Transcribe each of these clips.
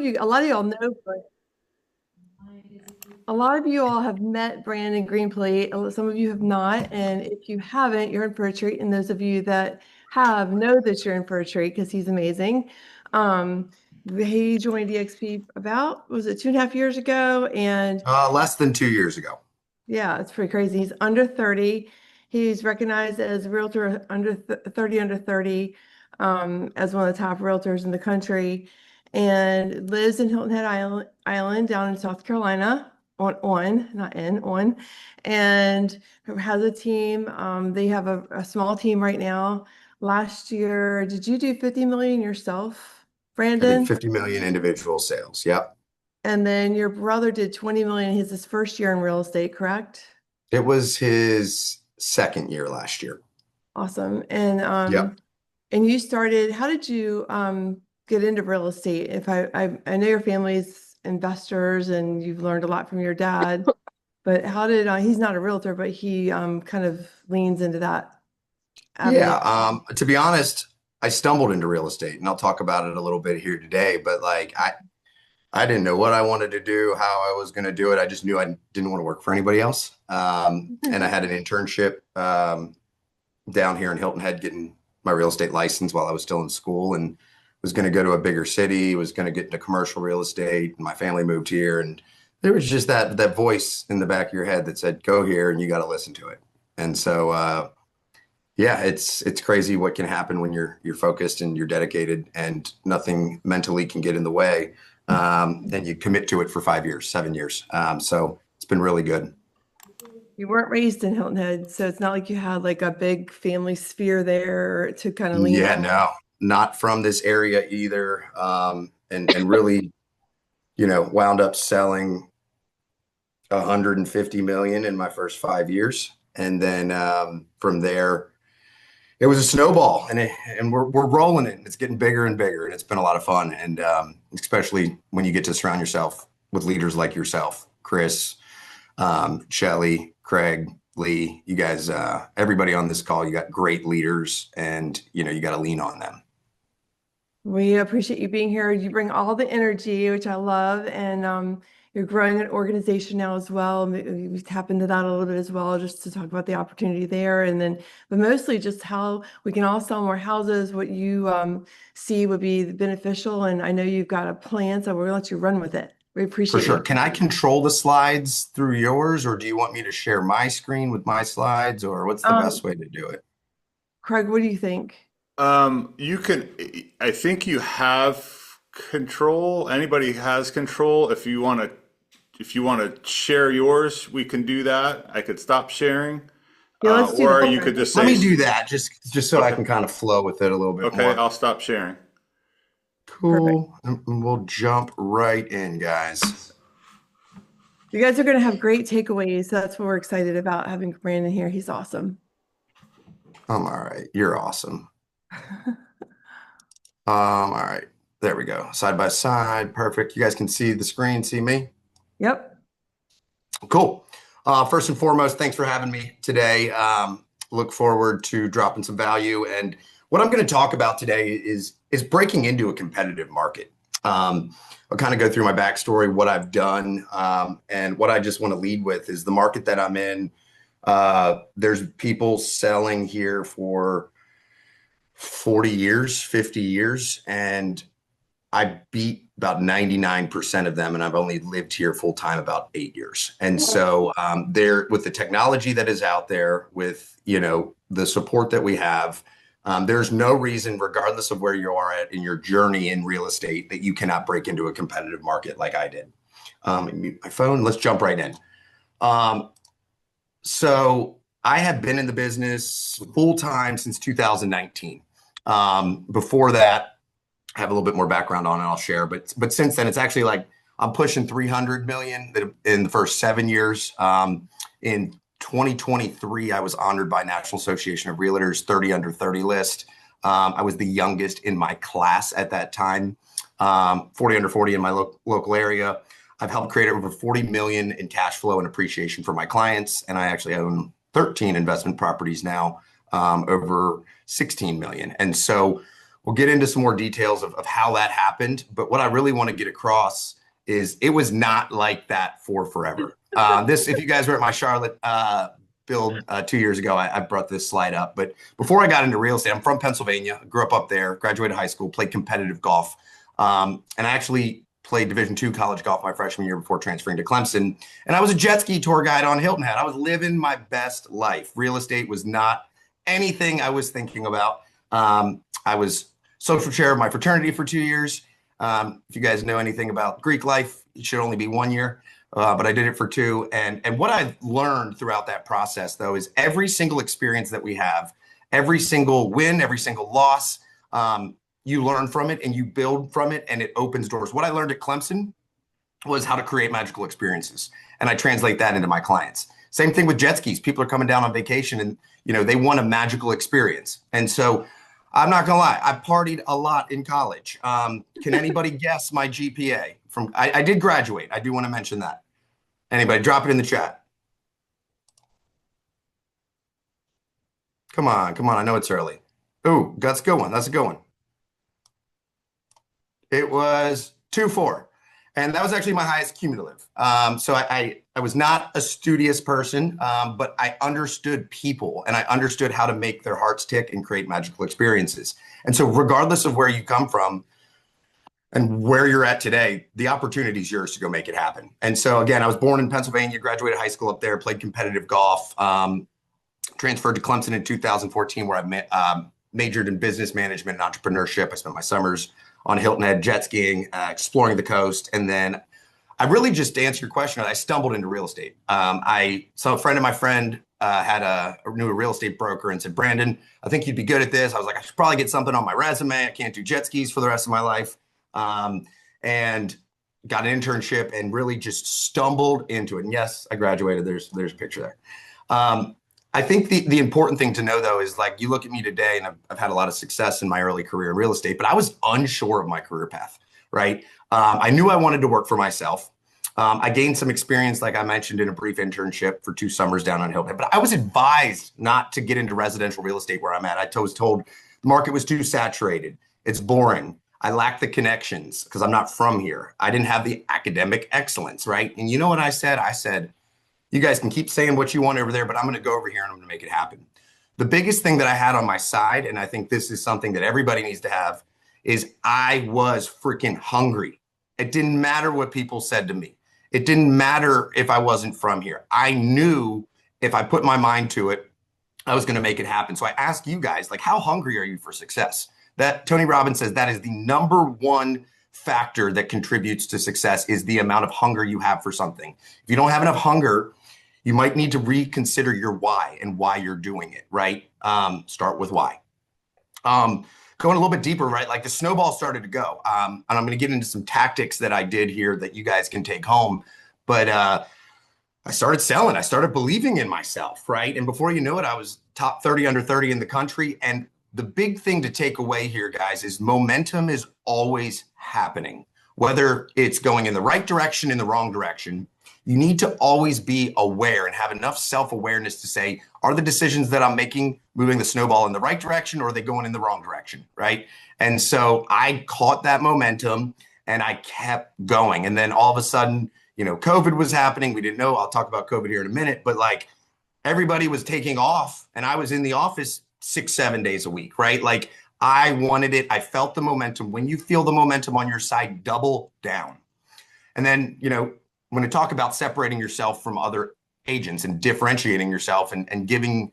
you, a lot of y'all know, but a lot of you all have met Brandon Greenplate. Some of you have not. And if you haven't, you're in for a treat. And those of you that have know that you're in for a treat because he's amazing. He joined DXP about, was it 2.5 years ago? And Less than 2 years ago. yeah, it's pretty crazy. He's under 30. He's recognized as a realtor under 30 under 30, as one of the top realtors in the country, and lives in Hilton Head Island down in South Carolina on, not in, on, and has a team. They have a small team right now. Last year, did you do 50 million yourself, I did Brandon? 50 million individual sales. Yep. And then your brother did 20 million. His first year in real estate, correct? It was his second year last year. Awesome. Yep. And you started, how did you get into real estate? If I know your family's investors and you've learned a lot from your dad, but how did he's not a realtor, but he kind of leans into that avenue. Yeah. To be honest, I stumbled into real estate and I'll talk about it a little bit here today, but like I didn't know what I wanted to do, how I was going to do it. I just knew I didn't want to work for anybody else. And I had an internship down here in Hilton Head getting my real estate license while I was still in school and was going to go to a bigger city, was going to get into commercial real estate. And my family moved here and there was just that voice in the back of your head that said, go here and you got to listen to it. And so, yeah, it's crazy what can happen when you're focused and you're dedicated and nothing mentally can get in the way. And you commit to it for 5 years, 7 years. So it's been really good. You weren't raised in Hilton Head, so it's not like you had like a big family sphere there to kind of lean Yeah, on. no, not from this area either. And really, wound up selling 150 million in my first 5 years. And then from there, it was a snowball and we're rolling it. It's getting bigger and bigger and it's been a lot of fun. And especially when you get to surround yourself with leaders like yourself, Chris, Shelly, Craig, Lee, you guys, everybody on this call, you got great leaders and you got to lean on them. We appreciate you being here. You bring all the energy, which I love, and you're growing an organization now as well. We tap into that a little bit as well, just to talk about the opportunity there, and then, but mostly just how we can all sell more houses. What you see would be beneficial, and I know you've got a plan, so we're gonna let you run with it. We For appreciate sure. you. Can I control the slides through yours, or do you want me to share my screen with my slides, or what's the best Um, way to do it? Craig, what do you think? You can, I think you have control. Anybody has control. If you want to share yours, we can do that. I could stop sharing. Yeah, let's do Or you that. could just Let say, me do that just so I okay, can kind of flow with it a little bit okay, more. I'll stop sharing. Perfect. Cool. And we'll jump right in, guys. You guys are going to have great takeaways. So that's what we're excited about having Brandon here. He's awesome. All right. You're awesome. All right. There we go. Side by side. Perfect. You guys can see the screen, see me? Yep. Cool. First and foremost, thanks for having me today. Look forward to dropping some value. And what I'm going to talk about today is breaking into a competitive market. I'll kind of go through my backstory, what I've done, and what I just want to lead with is the market that I'm in. There's people selling here for 40 years, 50 years, and I beat about 99% of them, and I've only lived here full time about 8 years. And so there, with the technology that is out there, with the support that we have, there's no reason, regardless of where you are at in your journey in real estate, that you cannot break into a competitive market like I did. Mute my phone. Let's jump right in. So I have been in the business full time since 2019. Before that, I have a little bit more background on it I'll share, but since then it's actually like I'm pushing 300 million in the first 7 years. In 2023, I was honored by National Association of Realtors 30 under 30 list. I was the youngest in my class at that time, 40 under 40 in my local area. I've helped create over 40 million in cash flow and appreciation for my clients, and I actually own 13 investment properties now, over 16 million. And so We'll get into some more details of how that happened. But what I really want to get across is it was not like that for forever. If you guys were at my Charlotte build 2 years ago, I brought this slide up. But before I got into real estate, I'm from Pennsylvania, grew up there, graduated high school, played competitive golf. And I actually played Division II college golf my freshman year before transferring to Clemson. And I was a jet ski tour guide on Hilton Head. I was living my best life. Real estate was not anything I was thinking about. I was social chair of my fraternity for 2 years. If you guys know anything about Greek life, it should only be 1 year, but I did it for 2. And what I learned throughout that process, though, is every single experience that we have, every single win, every single loss, you learn from it and you build from it, and it opens doors. What I learned at Clemson was how to create magical experiences, and I translate that into my clients. Same thing with jet skis. People are coming down on vacation and they want a magical experience. And so I'm not gonna lie, I partied a lot in college. Can anybody guess my GPA? I did graduate. I do want to mention that. Anybody, drop it in the chat. Come on. I know it's early. Ooh, that's a good one. That's a good one. It was 2.4. And that was actually my highest cumulative. So I was not a studious person, but I understood people and I understood how to make their hearts tick and create magical experiences. And so regardless of where you come from and where you're at today, the opportunity is yours to go make it happen. And so again, I was born in Pennsylvania, graduated high school up there, played competitive golf, transferred to Clemson in 2014, where I majored in business management and entrepreneurship. I spent my summers on Hilton Head, jet skiing, exploring the coast. And then I really, just to answer your question, I stumbled into real estate. So a friend of my friend knew a real estate broker and said, Brandon, I think you'd be good at this. I was like, I should probably get something on my resume. I can't do jet skis for the rest of my life. And got an internship and really just stumbled into it. And yes, I graduated. There's a picture there. I think the important thing to know, though, is like you look at me today, and I've had a lot of success in my early career in real estate, but I was unsure of my career path, right? I knew I wanted to work for myself. I gained some experience, like I mentioned, in a brief internship for 2 summers down on Hilton Head, but I was advised not to get into residential real estate where I'm at. I was told the market was too saturated. It's boring. I lack the connections because I'm not from here. I didn't have the academic excellence, right? And you know what I said? I said, you guys can keep saying what you want over there, but I'm going to go over here and I'm going to make it happen. The biggest thing that I had on my side, and I think this is something that everybody needs to have, is I was freaking hungry. It didn't matter what people said to me. It didn't matter if I wasn't from here. I knew if I put my mind to it, I was going to make it happen. So I ask you guys, like, how hungry are you for success? That Tony Robbins says that is the number one factor that contributes to success, is the amount of hunger you have for something. If you don't have enough hunger, you might need to reconsider your why and why you're doing it, right? Start with why. Going a little bit deeper, right? Like the snowball started to go. And I'm going to get into some tactics that I did here that you guys can take home. But I started selling. I started believing in myself, right? And before you know it, I was top 30 under 30 in the country. And the big thing to take away here, guys, is momentum is always happening. Whether it's going in the right direction, in the wrong direction, you need to always be aware and have enough self-awareness to say, are the decisions that I'm making moving the snowball in the right direction, or are they going in the wrong direction, right? And so I caught that momentum and I kept going. And then all of a sudden, COVID was happening. We didn't know. I'll talk about COVID here in a minute, but like everybody was taking off and I was in the office 6-7 days a week, right? Like I wanted it. I felt the momentum. When you feel the momentum on your side, double down. And then, I'm going to talk about separating yourself from other agents and differentiating yourself and giving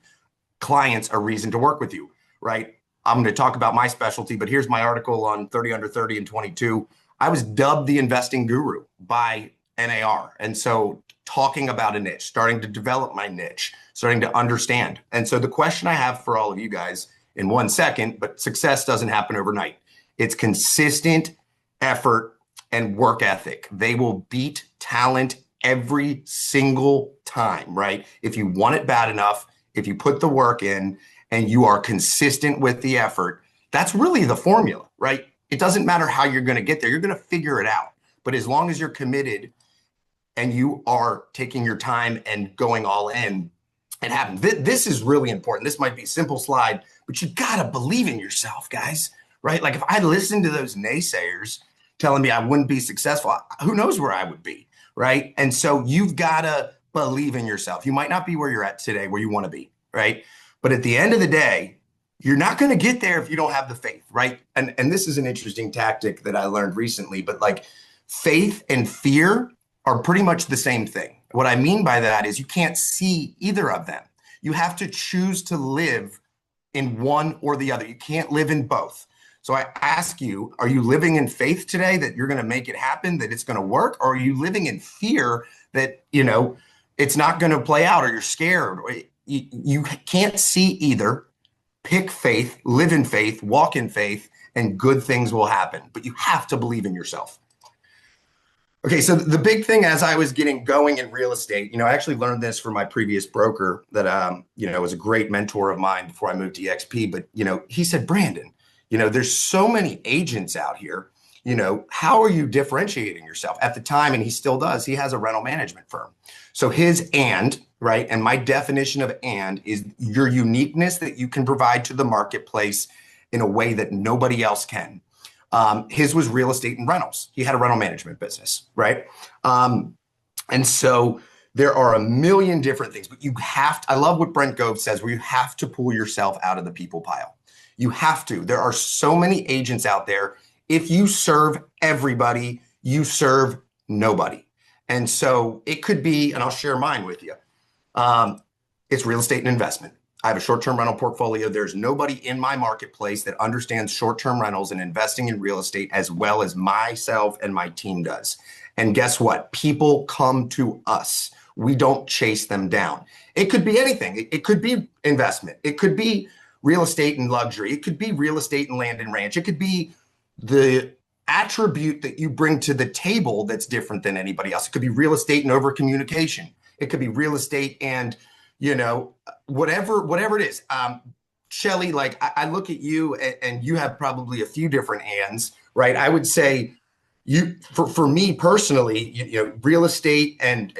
clients a reason to work with you, right? I'm going to talk about my specialty, but here's my article on 30 under 30 and 22. I was dubbed the investing guru by NAR. And so talking about a niche, starting to develop my niche, starting to understand. And so the question I have for all of you guys in 1 second, but success doesn't happen overnight. It's consistent effort and work ethic. They will beat talent every single time, right? If you want it bad enough, if you put the work in and you are consistent with the effort, that's really the formula, right? It doesn't matter how you're going to get there. You're going to figure it out. But as long as you're committed and you are taking your time and going all in, it happens. This is really important. This might be a simple slide, but you got to believe in yourself, guys, right? Like if I listened to those naysayers telling me I wouldn't be successful, who knows where I would be, right? And so you've got to believe in yourself. You might not be where you're at today, where you want to be, right? But at the end of the day, you're not going to get there if you don't have the faith, right? And this is an interesting tactic that I learned recently, but like faith and fear are pretty much the same thing. What I mean by that is you can't see either of them. You have to choose to live in one or the other. You can't live in both. So I ask you, are you living in faith today that you're going to make it happen, that it's going to work? Or are you living in fear that, it's not going to play out, or you're scared? You can't see either. Pick faith, live in faith, walk in faith, and good things will happen. But you have to believe in yourself. Okay, so the big thing as I was getting going in real estate, I actually learned this from my previous broker that, was a great mentor of mine before I moved to EXP. But, he said, Brandon, there's so many agents out here. How are you differentiating yourself? At the time, and he still does, he has a rental management firm. So his right? And my definition of is your uniqueness that you can provide to the marketplace in a way that nobody else can. His was real estate and rentals. He had a rental management business, right? And so there are a million different things, but I love what Brent Gove says, where you have to pull yourself out of the people pile. You have to. There are so many agents out there. If you serve everybody, you serve nobody. And so it could be, and I'll share mine with you. It's real estate and investment. I have a short-term rental portfolio. There's nobody in my marketplace that understands short-term rentals and investing in real estate as well as myself and my team does. And guess what? People come to us. We don't chase them down. It could be anything. It could be investment. It could be real estate and luxury. It could be real estate and land and ranch. It could be the attribute that you bring to the table that's different than anybody else. It could be real estate and over communication. It could be real estate and, whatever it is. Shelly, like I look at you and you have probably a few different ands, right? I would say for me personally, real estate and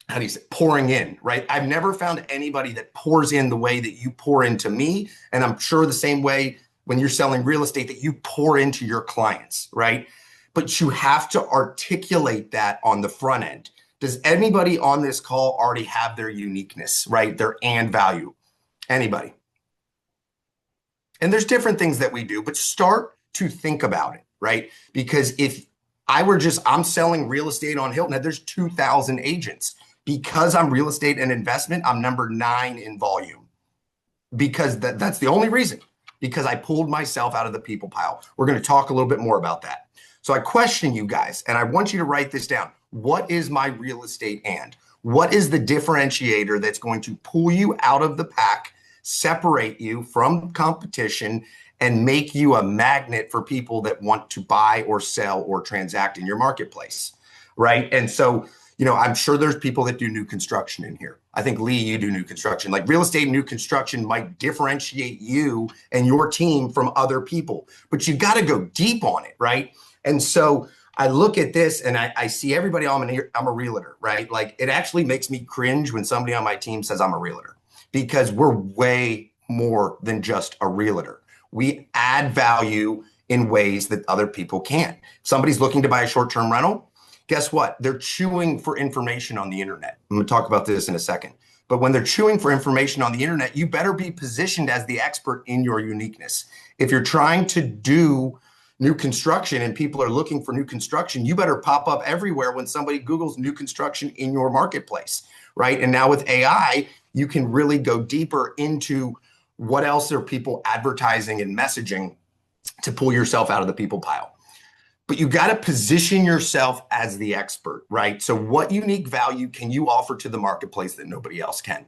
how do you say, pouring in, right? I've never found anybody that pours in the way that you pour into me. And I'm sure the same way when you're selling real estate that you pour into your clients, right? But you have to articulate that on the front end. Does anybody on this call already have their uniqueness, right? Their and value? Anybody? And there's different things that we do, but start to think about it, right? Because if I'm selling real estate on Hilton Head, there's 2,000 agents. Because I'm real estate and investment, I'm number 9 in volume. Because that's the only reason. Because I pulled myself out of the people pile. We're going to talk a little bit more about that. So I question you guys, and I want you to write this down. What is my real estate and? What is the differentiator that's going to pull you out of the pack, separate you from competition, and make you a magnet for people that want to buy or sell or transact in your marketplace, right? And so, I'm sure there's people that do new construction in here. I think, Lee, you do new construction. Like real estate and new construction might differentiate you and your team from other people, but you got to go deep on it, right? And so I look at this and I see everybody, I'm a realtor, right? Like it actually makes me cringe when somebody on my team says I'm a realtor, because we're way more than just a realtor. We add value in ways that other people can't. If somebody's looking to buy a short-term rental, guess what? They're chewing for information on the internet. I'm going to talk about this in a second. But when they're chewing for information on the internet, you better be positioned as the expert in your uniqueness. If you're trying to do new construction and people are looking for new construction, you better pop up everywhere when somebody Googles new construction in your marketplace, right? And now with AI, you can really go deeper into what else are people advertising and messaging to pull yourself out of the people pile. But you got to position yourself as the expert, right? So what unique value can you offer to the marketplace that nobody else can?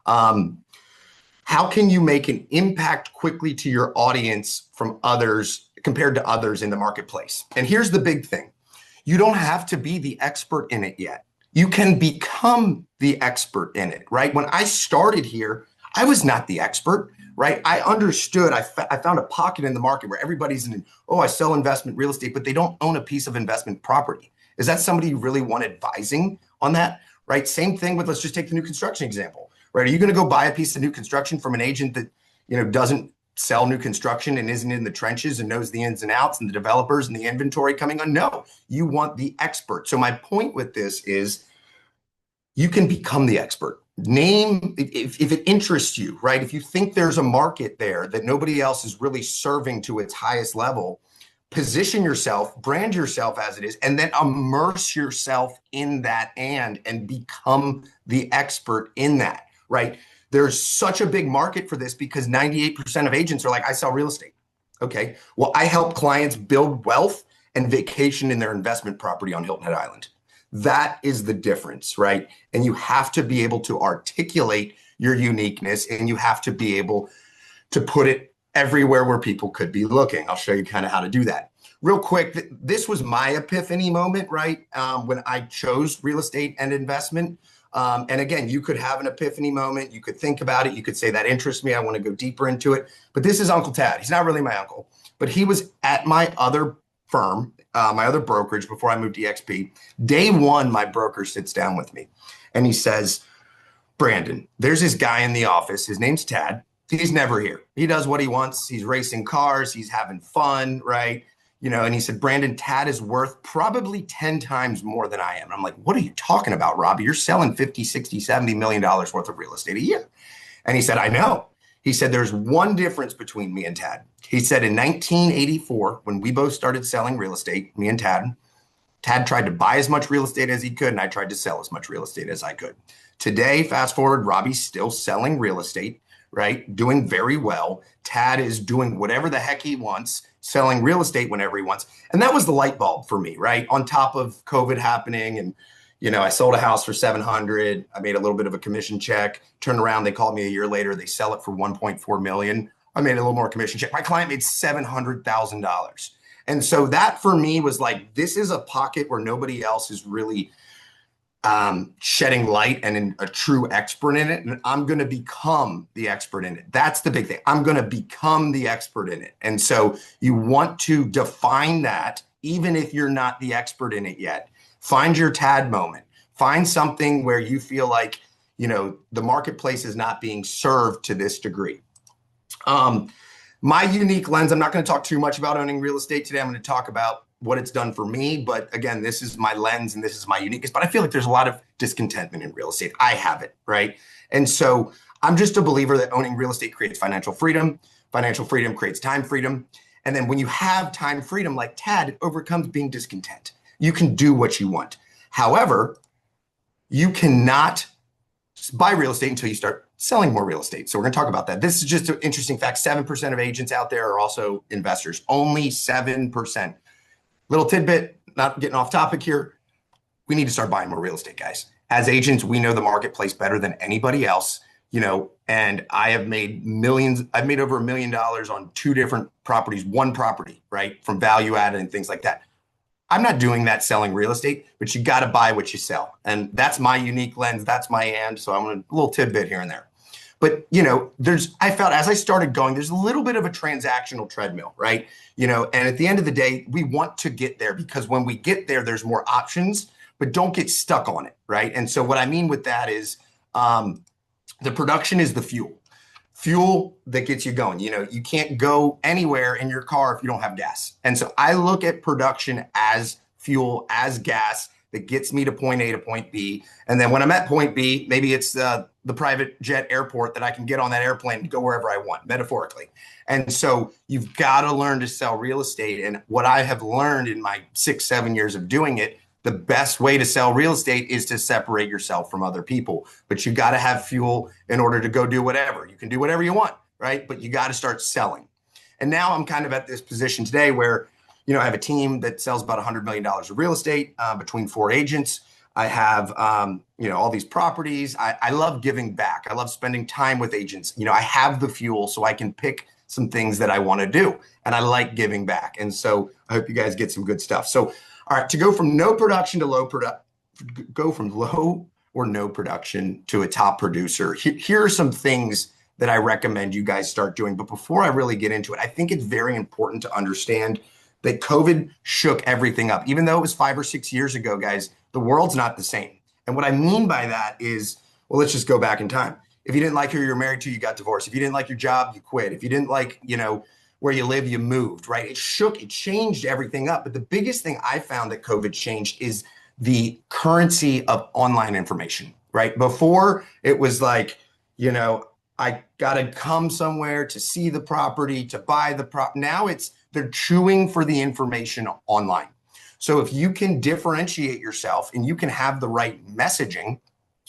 How can you make an impact quickly to your audience from others compared to others in the marketplace? And here's the big thing. You don't have to be the expert in it yet. You can become the expert in it, right? When I started here, I was not the expert, right? I understood, I found a pocket in the market where everybody's in, I sell investment real estate, but they don't own a piece of investment property. Is that somebody you really want advising on that, right? Same thing with, let's just take the new construction example, right? Are you going to go buy a piece of new construction from an agent that, doesn't sell new construction and isn't in the trenches and knows the ins and outs and the developers and the inventory coming on. No, you want the expert. So my point with this is you can become the expert. Name, if it interests you, right? If you think there's a market there that nobody else is really serving to its highest level, position yourself, brand yourself as it is, and then immerse yourself in that and become the expert in that, right? There's such a big market for this because 98% of agents are like, I sell real estate. Okay, well, I help clients build wealth and vacation in their investment property on Hilton Head Island. That is the difference, right? And you have to be able to articulate your uniqueness, and you have to be able to put it everywhere where people could be looking. I'll show you kind of how to do that. Real quick, this was my epiphany moment, right? When I chose real estate and investment. And again, you could have an epiphany moment. You could think about it. You could say, that interests me. I want to go deeper into it. But this is Uncle Tad. He's not really my uncle, but he was at my other firm, my other brokerage before I moved to EXP. Day one, my broker sits down with me and he says, Brandon, there's this guy in the office. His name's Tad. He's never here. He does what he wants. He's racing cars. He's having fun, right? And he said, Brandon, Tad is worth probably 10 times more than I am. And I'm like, what are you talking about, Robbie? You're selling 50, 60, $70 million worth of real estate a year. And he said, I know. He said, there's one difference between me and Tad. He said, in 1984, when we both started selling real estate, me and Tad tried to buy as much real estate as he could, and I tried to sell as much real estate as I could. Today, fast forward, Robbie's still selling real estate, right? Doing very well. Tad is doing whatever the heck he wants, selling real estate whenever he wants. And that was the light bulb for me, right? On top of COVID happening, and I sold a house for 700. I made a little bit of a commission check, turned around. They called me a year later. They sell it for 1.4 million. I made a little more commission check. My client made $700,000. And so that for me was like, this is a pocket where nobody else is really shedding light and a true expert in it. And I'm going to become the expert in it. That's the big thing. I'm going to become the expert in it. And so you want to define that, even if you're not the expert in it yet. Find your Tad moment. Find something where you feel like, the marketplace is not being served to this degree. My unique lens, I'm not going to talk too much about owning real estate today. I'm going to talk about what it's done for me. But again, this is my lens and this is my uniqueness. But I feel like there's a lot of discontentment in real estate. I have it, right? And so I'm just a believer that owning real estate creates financial freedom. Financial freedom creates time freedom. And then when you have time freedom like Tad, it overcomes being discontent. You can do what you want. However, you cannot buy real estate until you start selling more real estate. So we're going to talk about that. This is just an interesting fact. 7% of agents out there are also investors. Only 7%. Little tidbit, not getting off topic here. We need to start buying more real estate, guys. As agents, we know the marketplace better than anybody else, and I have made millions. I've made over $1 million on 2 different properties, one property, right? From value added and things like that. I'm not doing that selling real estate, but you got to buy what you sell. And that's my unique lens. That's my and. So I'm a little tidbit here and there. But, I felt as I started going, there's a little bit of a transactional treadmill, right? And at the end of the day, we want to get there because when we get there, there's more options, but don't get stuck on it, right? And so what I mean with that is the production is the fuel that gets you going. You can't go anywhere in your car if you don't have gas. And so I look at production as fuel, as gas that gets me to point A to point B. And then when I'm at point B, maybe it's the private jet airport that I can get on that airplane and go wherever I want, metaphorically. And so you've got to learn to sell real estate. And what I have learned in my 6-7 years of doing it, the best way to sell real estate is to separate yourself from other people. But you got to have fuel in order to go do whatever. You can do whatever you want, right? But you got to start selling. And now I'm kind of at this position today where, I have a team that sells about $100 million of real estate between 4 agents. I have, all these properties. I love giving back. I love spending time with agents. I have the fuel so I can pick some things that I want to do. And I like giving back. And so I hope you guys get some good stuff. So, all right, to go from no production to go from low or no production to a top producer. Here are some things that I recommend you guys start doing. But before I really get into it, I think it's very important to understand that COVID shook everything up. Even though it was 5 or 6 years ago, guys, the world's not the same. And what I mean by that is, well, let's just go back in time. If you didn't like who you're married to, you got divorced. If you didn't like your job, you quit. If you didn't like, where you live, you moved, right? It changed everything up. But the biggest thing I found that COVID changed is the currency of online information, right? Before it was like, I got to come somewhere to see the property, to buy the Now they're chewing for the information online. So if you can differentiate yourself and you can have the right messaging,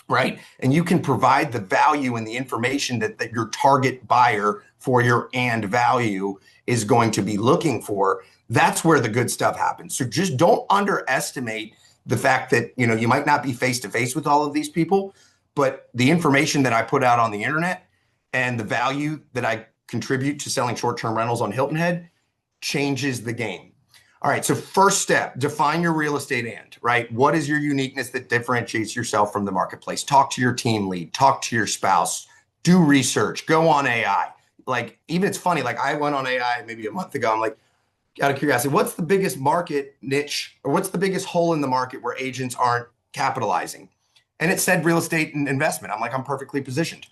right? And you can provide the value and the information that your target buyer for your and value is going to be looking for. That's where the good stuff happens. So just don't underestimate the fact that, you might not be face to face with all of these people, but the information that I put out on the internet and the value that I contribute to selling short-term rentals on Hilton Head changes the game. All right, so first step, define your real estate and, right? What is your uniqueness that differentiates yourself from the marketplace? Talk to your team lead, talk to your spouse, do research, go on AI. Like, even it's funny, like I went on AI maybe a month ago. I'm like, out of curiosity, what's the biggest market niche or what's the biggest hole in the market where agents aren't capitalizing? And it said real estate and investment. I'm like, I'm perfectly positioned.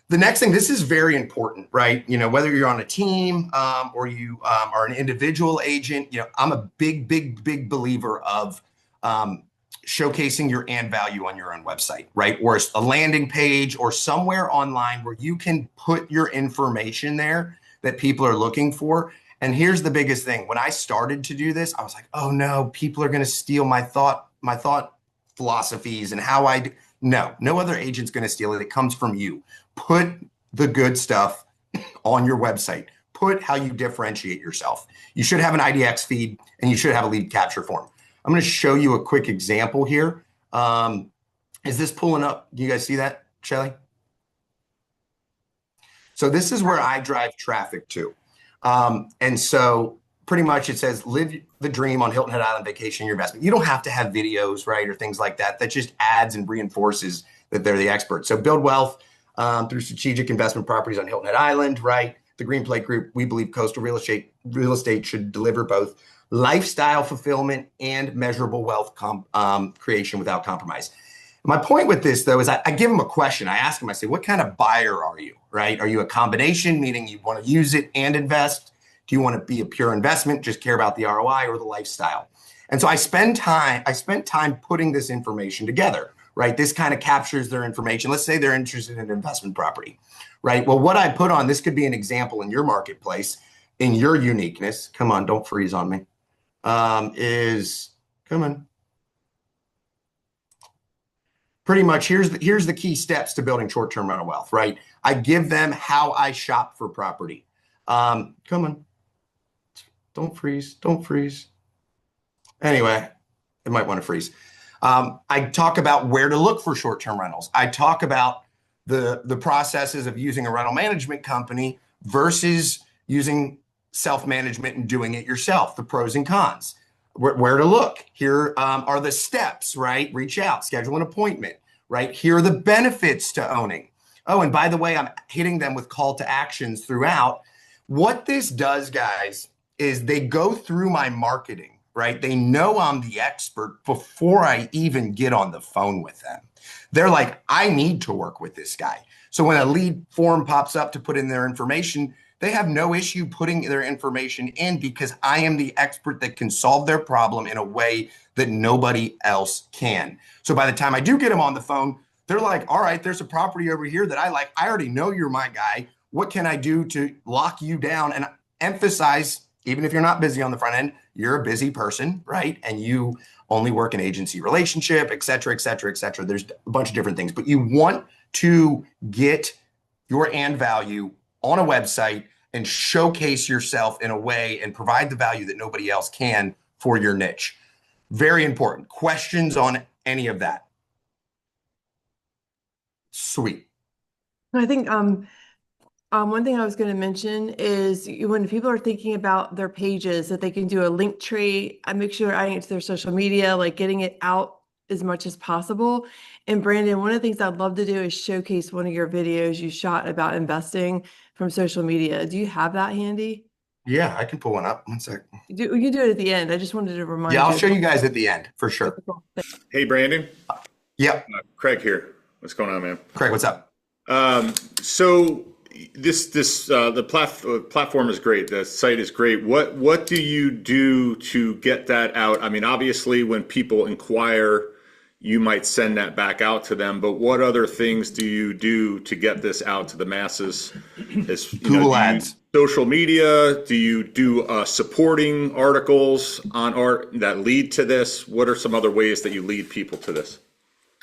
The next thing, this is very important, right? Whether you're on a team or you are an individual agent, I'm a big believer of showcasing your and value on your own website, right? Or a landing page or somewhere online where you can put your information there that people are looking for. And here's the biggest thing. When I started to do this, I was like, oh no, people are going to steal my thought philosophies and how I do. No other agent's going to steal it. It comes from you. Put the good stuff on your website. Put how you differentiate yourself. You should have an IDX feed and you should have a lead capture form. I'm going to show you a quick example here. Is this pulling up? Do you guys see that, Shelly? So this is where I drive traffic to. And so pretty much it says, live the dream on Hilton Head Island vacation, your investment. You don't have to have videos, right? Or things like that. That just adds and reinforces that they're the expert. So build wealth through strategic investment properties on Hilton Head Island, right? The Greenplate Group, we believe coastal real estate should deliver both lifestyle fulfillment and measurable wealth creation without compromise. My point with this, though, is I give them a question. I ask them, I say, what kind of buyer are you, right? Are you a combination, meaning you want to use it and invest? Do you want to be a pure investment, just care about the ROI or the lifestyle? And so I spent time putting this information together, right? This kind of captures their information. Let's say they're interested in investment property, right? Well, what I put on, this could be an example in your marketplace, in your uniqueness. Come on, don't freeze on me. Come on. Pretty much here's the key steps to building short-term rental wealth, right? I give them how I shop for property. Come on. Don't freeze. Don't freeze. Anyway, it might want to freeze. I talk about where to look for short-term rentals. I talk about the processes of using a rental management company versus using self-management and doing it yourself, the pros and cons. Where to look. Here are the steps, right? Reach out, schedule an appointment, right? Here are the benefits to owning. Oh, and by the way, I'm hitting them with call to actions throughout. What this does, guys, is they go through my marketing, right? They know I'm the expert before I even get on the phone with them. They're like, I need to work with this guy. So when a lead form pops up to put in their information, they have no issue putting their information in because I am the expert that can solve their problem in a way that nobody else can. So by the time I do get them on the phone, they're like, all right, there's a property over here that I like. I already know you're my guy. What can I do to lock you down? And emphasize, even if you're not busy on the front end, you're a busy person, right? And you only work an agency relationship, et cetera, et cetera, et cetera. There's a bunch of different things, but you want to get your and value on a website and showcase yourself in a way and provide the value that nobody else can for your niche. Very important. Questions on any of that? Sweet. I think one thing I was going to mention is when people are thinking about their pages, that they can do a link tree. I make sure I into their social media, like getting it out as much as possible. And Brandon, one of the things I'd love to do is showcase one of your videos you shot about investing from social media. Do you have that handy? Yeah, I can pull one up. One sec. You can do it at the end. I just wanted to remind you. Yeah, I'll show you guys at the end for sure. Hey, Brandon. Yep. Craig here. What's going on, man? Craig, what's up? So the platform is great. The site is great. What do you do to get that out? I mean, obviously, when people inquire, you might send that back out to them. But what other things do you do to get this out to the masses? Google Ads. Social media? Do you do supporting articles on art that lead to this? What are some other ways that you lead people to this?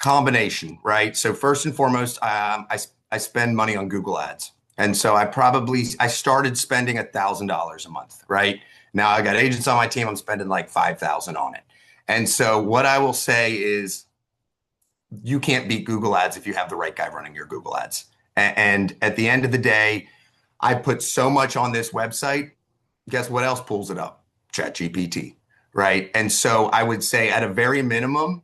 Combination, right? So first and foremost, I spend money on Google Ads. And so I started spending $1,000 a month, right? Now I got agents on my team. I'm spending like 5,000 on it. And so what I will say is you can't beat Google Ads if you have the right guy running your Google Ads. And at the end of the day, I put so much on this website. Guess what else pulls it up? ChatGPT, right? And so I would say at a very minimum,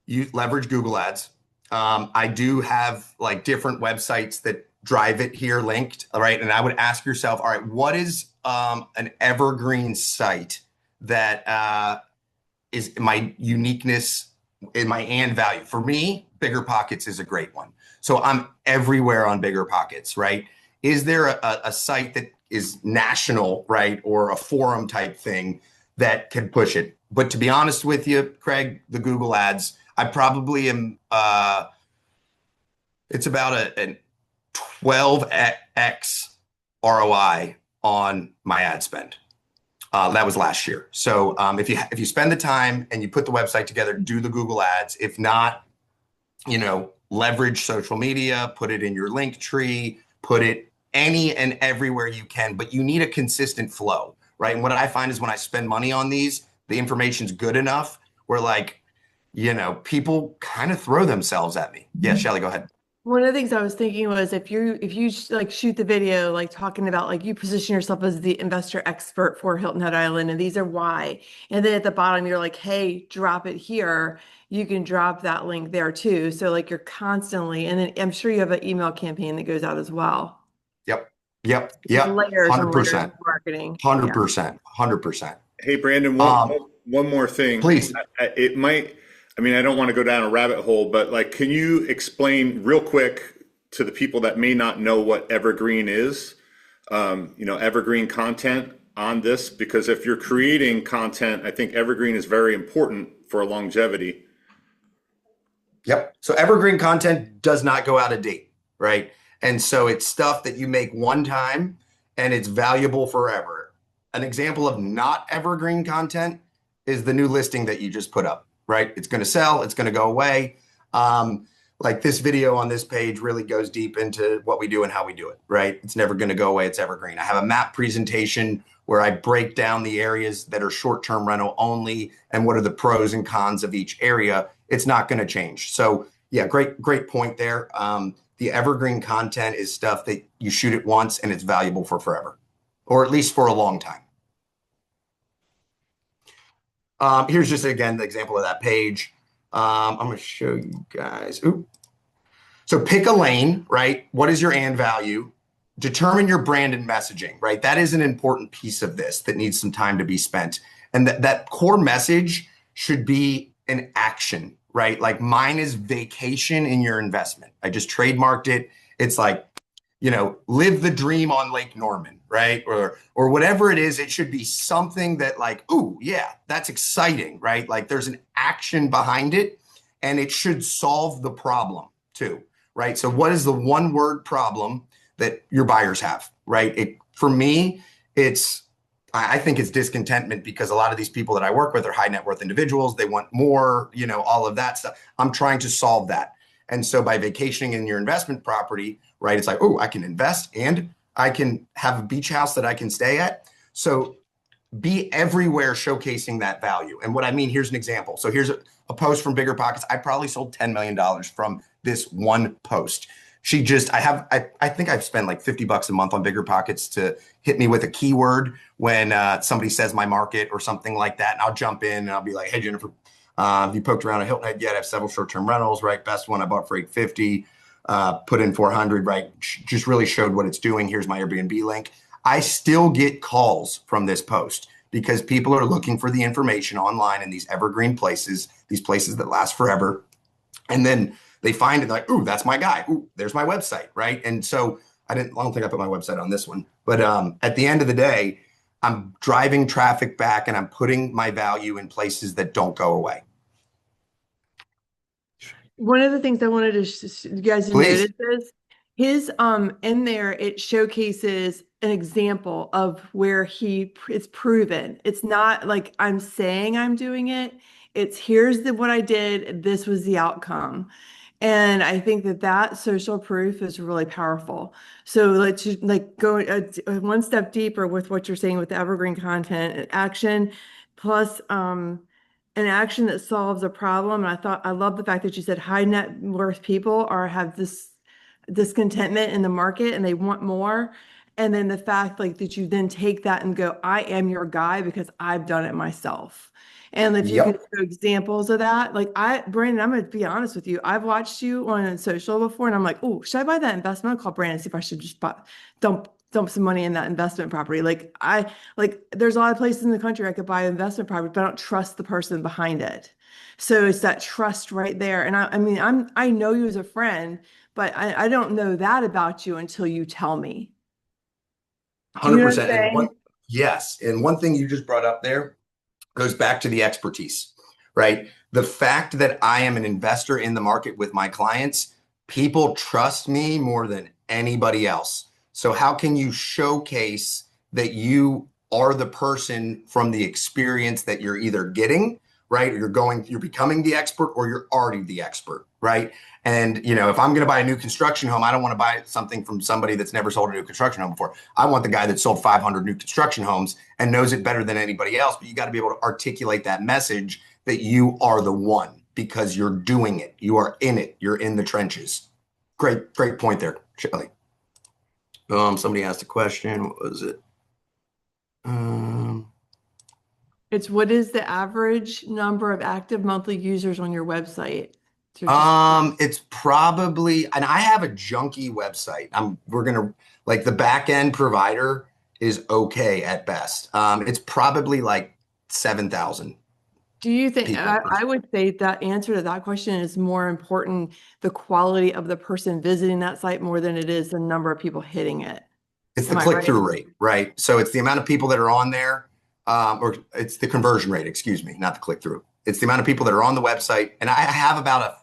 you leverage Google Ads. I do have like different websites that drive it here linked, right? And I would ask yourself, all right, what is an evergreen site that is my uniqueness in my and value? For me, Bigger Pockets is a great one. So I'm everywhere on Bigger Pockets, right? Is there a site that is national, right? Or a forum type thing that can push it? But to be honest with you, Craig, the Google Ads, I probably am, it's about an 12x ROI on my ad spend. That was last year. So if you spend the time and you put the website together, do the Google Ads. If not, leverage social media, put it in your link tree, put it any and everywhere you can, but you need a consistent flow, right? And what I find is when I spend money on these, the information's good enough where people kind of throw themselves at me. Yeah, Shelly, go ahead. One of the things I was thinking was if you like shoot the video, like talking about like you position yourself as the investor expert for Hilton Head Island, and these are why. And then at the bottom, you're like, hey, drop it here. You can drop that link there too. So like you're constantly, and then I'm sure you have an email campaign that goes out as well. Yep. Layers and layers 100%. of marketing. 100%. Hey, Brandon, one more thing. Please. I don't want to go down a rabbit hole, but can you explain real quick to the people that may not know what evergreen is, evergreen content on this? Because if you're creating content, I think evergreen is very important for longevity. Yep. So evergreen content does not go out of date, right? And so it's stuff that you make one time and it's valuable forever. An example of not evergreen content is the new listing that you just put up, right? It's going to sell, it's going to go away. Like this video on this page really goes deep into what we do and how we do it, right? It's never going to go away. It's evergreen. I have a map presentation where I break down the areas that are short-term rental only and what are the pros and cons of each area. It's not going to change. So yeah, great point there. The evergreen content is stuff that you shoot it once and it's valuable for forever, or at least for a long time. Here's just, again, the example of that page. I'm going to show you guys. So pick a lane, right? What is your and value? Determine your brand and messaging, right? That is an important piece of this that needs some time to be spent. And that core message should be an action, right? Like mine is vacation in your investment. I just trademarked it. It's like, live the dream on Lake Norman, right? Or whatever it is, it should be something that like, ooh, yeah, that's exciting, right? Like there's an action behind it and it should solve the problem too, right? So what is the one word problem that your buyers have, right? For me, I think it's discontentment because a lot of these people that I work with are high net worth individuals. They want more, all of that stuff. I'm trying to solve that. And so by vacationing in your investment property, right, it's like, oh, I can invest and I can have a beach house that I can stay at. So be everywhere showcasing that value. And what I mean, here's an example. So here's a post from Bigger Pockets. I probably sold $10 million from this one post. I think I've spent like $50 a month on Bigger Pockets to hit me with a keyword when somebody says my market or something like that. And I'll jump in and I'll be like, hey, Jennifer, have you poked around a Hilton Head yet? I have several short-term rentals, right? Best one I bought for $850, put in $400, right? Just really showed what it's doing. Here's my Airbnb link. I still get calls from this post because people are looking for the information online in these evergreen places, these places that last forever. And then They find it like, ooh, that's my guy. Ooh, there's my website, right? And so I don't think I put my website on this one, but at the end of the day, I'm driving traffic back and I'm putting my value in places that don't go away. One of the things I wanted to you guys to Please. notice is his in there it showcases an example of where it's proven. It's not like I'm saying I'm doing it. It's here's what I did. This was the outcome. And I think that social proof is really powerful. So let's just, like go one step deeper with what you're saying with the evergreen content and action, plus an action that solves a problem. And I love the fact that you said high net worth people have this discontentment in the market and they want more. And then the fact like that you then take that and go, I am your guy because I've done it myself. And if you can Yep. show examples of that, like Brandon, I'm gonna be honest with you. I've watched you on social before, and I'm like, oh, should I buy that investment? I'll call Brandon and see if I should just dump some money in that investment property. Like there's a lot of places in the country I could buy investment property, but I don't trust the person behind it. So it's that trust right there. And I mean, I know you as a friend, but I don't know that about you until you tell me. Do you know what I'm 100%. saying? Yes. And one thing you just brought up there goes back to the expertise, right? The fact that I am an investor in the market with my clients, people trust me more than anybody else. So how can you showcase that you are the person from the experience that you're either getting, right? Or you're becoming the expert, or you're already the expert, right? And if I'm going to buy a new construction home, I don't want to buy something from somebody that's never sold a new construction home before. I want the guy that sold 500 new construction homes and knows it better than anybody else. But you got to be able to articulate that message that you are the one because you're doing it. You are in it. You're in the trenches. Great point there, Shelly. Somebody asked a question. What was it? It's what is the average number of active monthly users on your website? It's probably, and I have a junky website. We're gonna like the back end provider is okay at best. It's probably like 7,000 Do you think, people. I would say that answer to that question is more important, the quality of the person visiting that site more than it is the number of people hitting it. It's the Am I right? click-through rate, right? So it's the amount of people that are on there, or it's the conversion rate, excuse me, not the click-through. It's the amount of people that are on the website. And I have about a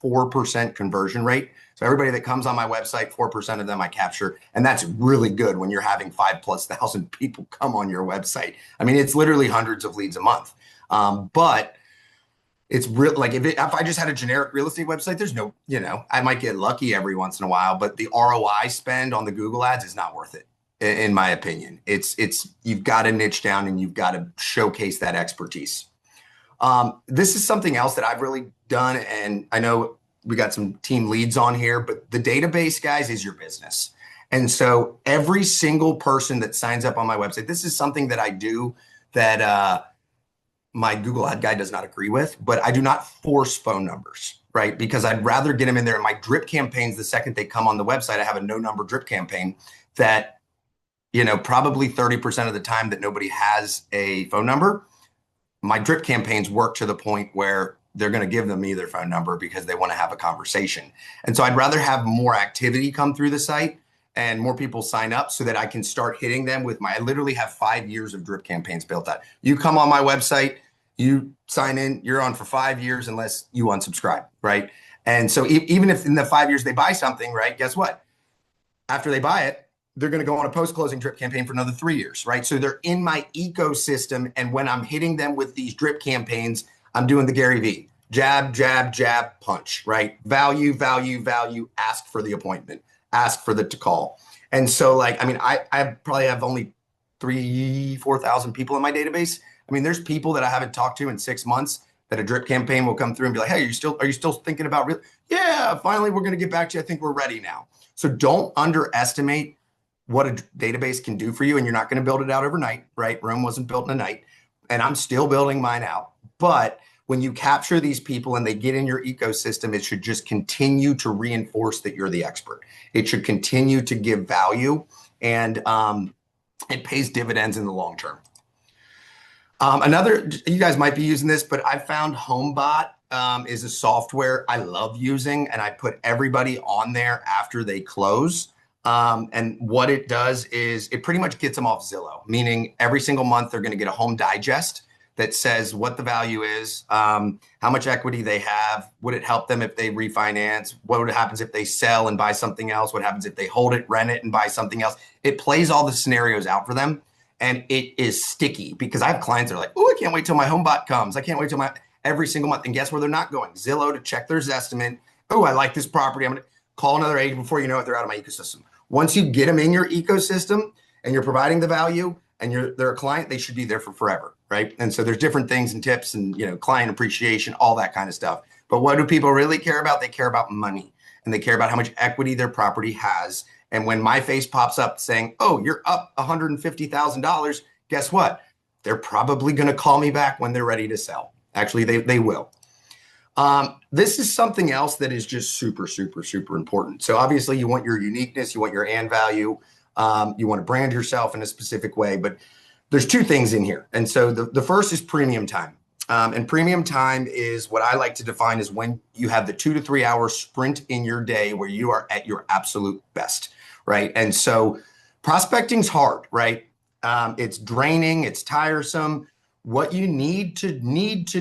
4% conversion rate. So everybody that comes on my website, 4% of them I capture. And that's really good when you're having 5,000+ people come on your website. I mean, it's literally hundreds of leads a month. But it's real, like if I just had a generic real estate website, there's no, I might get lucky every once in a while, but the ROI spend on the Google ads is not worth it, in my opinion. It's you've got to niche down and you've got to showcase that expertise. This is something else that I've really done, and I know we got some team leads on here, but the database, guys, is your business. And so every single person that signs up on my website, this is something that I do that my Google ad guy does not agree with, but I do not force phone numbers, right? Because I'd rather get them in there. In my drip campaigns, the second they come on the website, I have a no number drip campaign that, probably 30% of the time that nobody has a phone number, my drip campaigns work to the point where they're going to give them their phone number because they want to have a conversation. And so I'd rather have more activity come through the site and more people sign up so that I can start hitting them with I literally have 5 years of drip campaigns built out. You come on my website, you sign in, you're on for 5 years unless you unsubscribe, right? And so even if in the 5 years they buy something, right, guess what? After they buy it, they're going to go on a post-closing drip campaign for another 3 years, right? So they're in my ecosystem. And when I'm hitting them with these drip campaigns, I'm doing the Gary V. Jab, jab, jab, punch, right? Value, value, value, ask for the appointment, ask for the call. And so I probably have only 4,000 people in my database. I mean, there's people that I haven't talked to in 6 months that a drip campaign will come through and be like, hey, are you still thinking about Yeah, finally, we're going to get back to you. I think we're ready now. So don't underestimate what a database can do for you. And you're not going to build it out overnight, right? Rome wasn't built in a night. And I'm still building mine out. But when you capture these people and they get in your ecosystem, it should just continue to reinforce that you're the expert. It should continue to give value, and it pays dividends in the long term. You guys might be using this, but I found HomeBot is a software I love using, and I put everybody on there after they close. And what it does is it pretty much gets them off Zillow, meaning every single month they're going to get a home digest that says what the value is, how much equity they have, would it help them if they refinance, what would happens if they sell and buy something else, what happens if they hold it, rent it, and buy something else. It plays all the scenarios out for them, and it is sticky because I have clients that are like, oh, I can't wait till my home bot comes. I can't wait till my every single month. And guess where they're not going? Zillow to check their estimate. Oh, I like this property. I'm going to call another agent. Before you know it, they're out of my ecosystem. Once you get them in your ecosystem and you're providing the value and they're a client, they should be there for forever, right? And so there's different things and tips and, you know, client appreciation, all that kind of stuff. But what do people really care about? They care about money, and they care about how much equity their property has. And when my face pops up saying, oh, you're up $150,000, guess what? They're probably going to call me back when they're ready to sell. Actually, they will. This is something else that is just super, super, super important. So obviously you want your uniqueness, you want your and value, you want to brand yourself in a specific way, but there's two things in here. And so the first is premium time. And premium time is what I like to define as when you have the 2 to 3 hour sprint in your day where you are at your absolute best, right? And so prospecting's hard, right? It's draining, it's tiresome. What you need to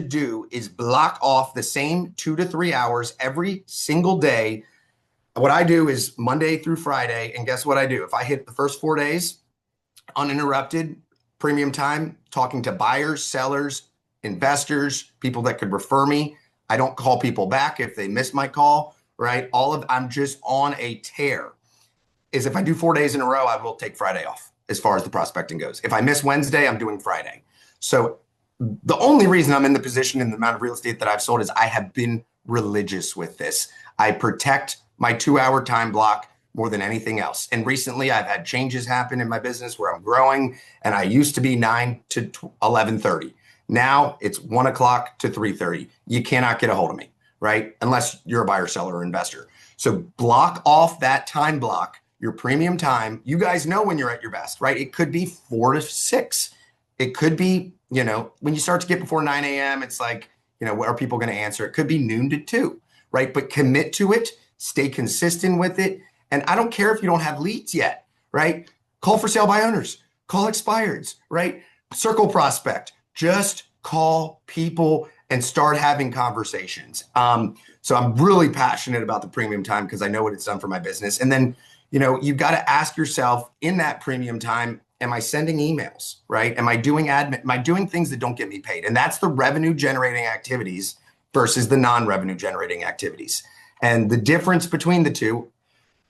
do is block off the same 2 to 3 hours every single day. What I do is Monday through Friday, and guess what I do? If I hit the first 4 days uninterrupted, premium time, talking to buyers, sellers, investors, people that could refer me. I don't call people back if they miss my call, right? I'm just on a tear. Is if I do 4 days in a row, I will take Friday off as far as the prospecting goes. If I miss Wednesday, I'm doing Friday. So the only reason I'm in the position in the amount of real estate that I've sold is I have been religious with this. I protect my 2 hour time block more than anything else. And recently I've had changes happen in my business where I'm growing, and I used to be 9 to 11:30. Now it's 1 o'clock to 3:30. You cannot get a hold of me, right? Unless you're a buyer, seller, or investor. So block off that time block, your premium time. You guys know when you're at your best, right? It could be 4 to 6. It could be, you know, when you start to get before 9 a.m., it's like, you know, what are people going to answer? It could be noon to 2, right? But commit to it, stay consistent with it. And I don't care if you don't have leads yet, right? Call for sale by owners, call expireds, right? Circle prospect, just call people and start having conversations. So I'm really passionate about the premium time because I know what it's done for my business. And then, you know, you've got to ask yourself in that premium time, am I sending emails, right? Am I doing admin? Am I doing things that don't get me paid? And that's the revenue generating activities versus the non-revenue generating activities. And the difference between the two,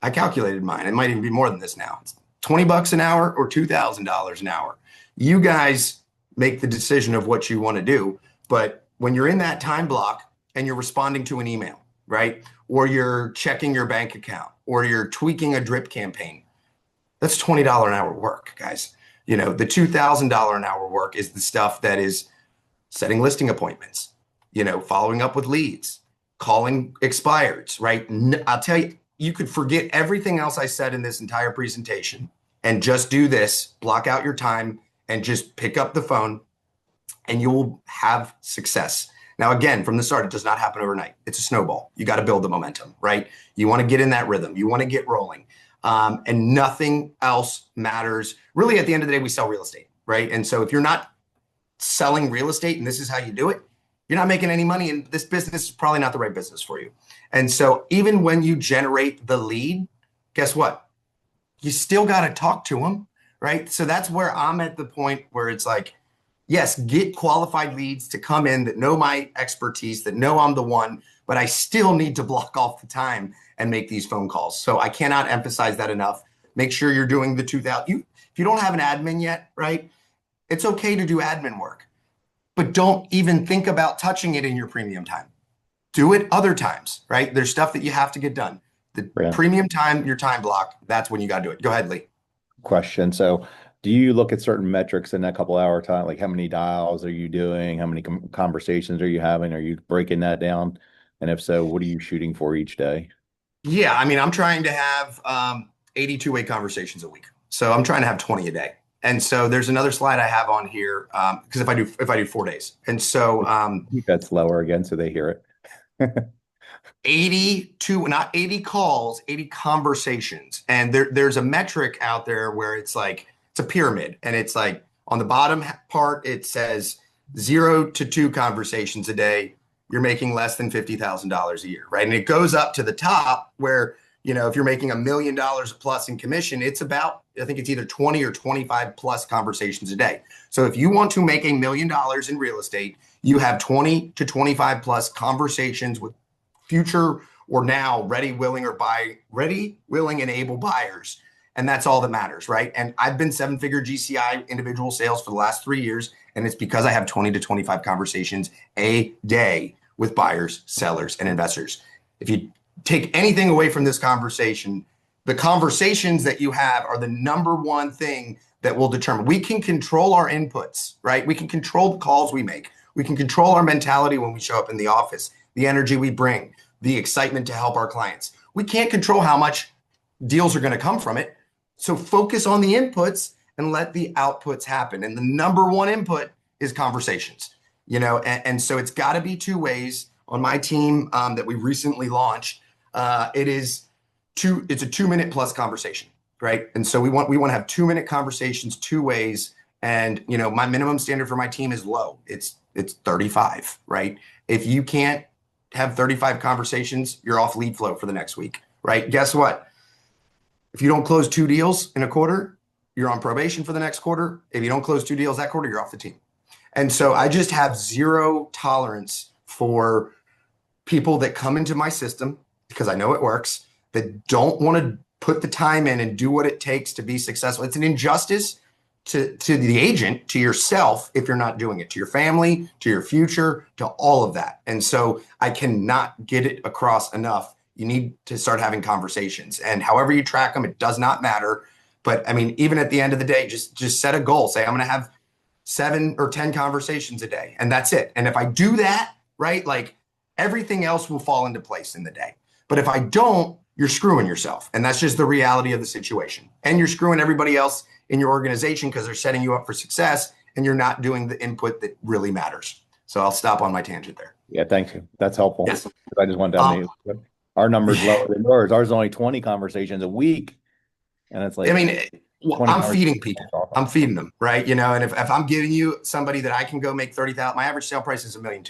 I calculated mine. It might even be more than this now. It's $20 an hour or $2,000 an hour. You guys make the decision of what you want to do. But when you're in that time block and you're responding to an email, right? Or you're checking your bank account, or you're tweaking a drip campaign, that's $20 an hour work, guys. You know, the $2,000 an hour work is the stuff that is setting listing appointments, you know, following up with leads, calling expireds, right? I'll tell you, you could forget everything else I said in this entire presentation and just do this, block out your time and just pick up the phone and you will have success. Now, again, from the start, it does not happen overnight. It's a snowball. You got to build the momentum, right? You want to get in that rhythm. You want to get rolling. And nothing else matters. Really, at the end of the day, we sell real estate, right? And so if you're not selling real estate and this is how you do it, you're not making any money, and this business is probably not the right business for you. And so even when you generate the lead, guess what? You still got to talk to them, right? So that's where I'm at the point where it's like, yes, get qualified leads to come in that know my expertise, that know I'm the one, but I still need to block off the time and make these phone calls. So I cannot emphasize that enough. Make sure you're doing the 2,000. If you don't have an admin yet, right? It's okay to do admin work, but don't even think about touching it in your premium time. Do it other times, right? There's stuff that you have to get done. The premium time, your time block, that's when you got to do it. Go ahead, Lee. Question. So do you look at certain metrics in that couple hour time? Like how many dials are you doing? How many conversations are you having? Are you breaking that down? And if so, what are you shooting for each day? Yeah, I mean, I'm trying to have 82-way conversations a week. So I'm trying to have 20 a day. And so there's another slide I have on here because if I do 4 days. And so I think that's lower again, so they hear it. not 80 calls, 80 conversations. And there's a metric out there where it's like, it's a pyramid. And it's like on the bottom part, it says 0 to 2 conversations a day. You're making less than $50,000 a year, right? And it goes up to the top where, if you're making $1 million plus in commission, it's about, I think it's either 20 or 25 plus conversations a day. So if you want to make $1 million in real estate, you have 20 to 25 plus conversations with future or now ready, willing, and able buyers. And that's all that matters, right? And I've been 7-figure GCI individual sales for the last 3 years. And it's because I have 20 to 25 conversations a day with buyers, sellers, and investors. If you take anything away from this conversation, the conversations that you have are the number one thing that will determine. We can control our inputs, right? We can control the calls we make. We can control our mentality when we show up in the office, the energy we bring, the excitement to help our clients. We can't control how much deals are going to come from it. So focus on the inputs and let the outputs happen. And the number one input is conversations, and so it's got to be 2 ways. On my team that we recently launched, it's a 2-minute plus conversation, right? And so we want to have 2-minute conversations 2 ways. And my minimum standard for my team is low. It's 35, right? If you can't have 35 conversations, you're off lead flow for the next week, right? Guess what? If you don't close 2 deals in a quarter, you're on probation for the next quarter. If you don't close 2 deals that quarter, you're off the team. And so I just have zero tolerance for people that come into my system, because I know it works, that don't want to put the time in and do what it takes to be successful. It's an injustice to the agent, to yourself, if you're not doing it, to your family, to your future, to all of that. And so I cannot get it across enough. You need to start having conversations, and however you track them, it does not matter. But I mean, even at the end of the day, just set a goal. Say, I'm going to have 7 or 10 conversations a day, and that's it. And if I do that, right, like everything else will fall into place in the day. But if I don't, you're screwing yourself. And that's just the reality of the situation. And you're screwing everybody else in your organization because they're setting you up for success and you're not doing the input that really matters. So I'll stop on my tangent there. Yeah, thank you. That's helpful. Yes. I just wanted to our numbers lower than yours. Ours is only 20 conversations a week. And it's like, I mean, I'm feeding people. I'm feeding them, right? And if I'm giving you somebody that I can go make 30,000, my average sale price is $1.2 million.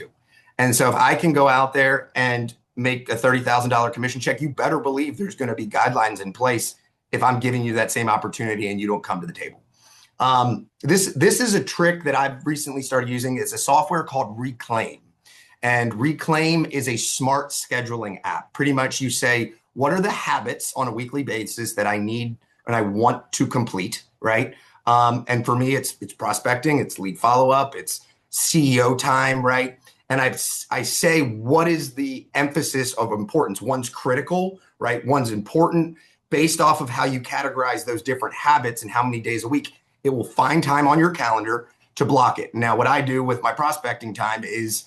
And so if I can go out there and make a $30,000 commission check, you better believe there's going to be guidelines in place if I'm giving you that same opportunity and you don't come to the table. This is a trick that I've recently started using. It's a software called Reclaim. And Reclaim is a smart scheduling app. Pretty much you say, what are the habits on a weekly basis that I need and I want to complete, right? And for me, it's prospecting, it's lead follow-up, it's CEO time, right? And I say, what is the emphasis of importance? One's critical, right? One's important. Based off of how you categorize those different habits and how many days a week, it will find time on your calendar to block it. Now, what I do with my prospecting time is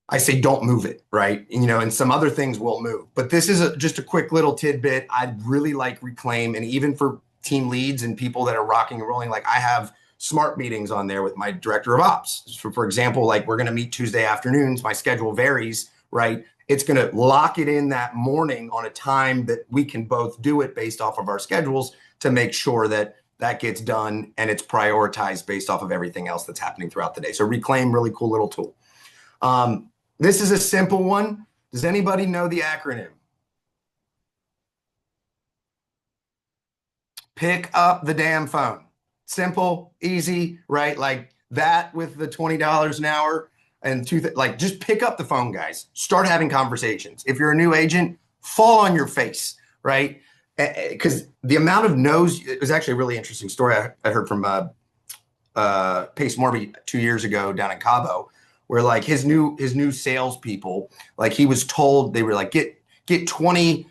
I say, don't move it, right? And some other things will move. But this is just a quick little tidbit. I really like Reclaim. And even for team leads and people that are rocking and rolling, like I have smart meetings on there with my director of ops. For example, like we're going to meet Tuesday afternoons. My schedule varies, right? It's going to lock it in that morning on a time that we can both do it based off of our schedules to make sure that that gets done and it's prioritized based off of everything else that's happening throughout the day. So Reclaim, really cool little tool. This is a simple one. Does anybody know the acronym? Pick up the damn phone. Simple, easy, right? Like that with the $20 an hour and just pick up the phone, guys. Start having conversations. If you're a new agent, fall on your face, right? Because the amount of no's, it was actually a really interesting story I heard from Pace Morby 2 years ago down in Cabo, where like his new salespeople, like he was told they were like, get 20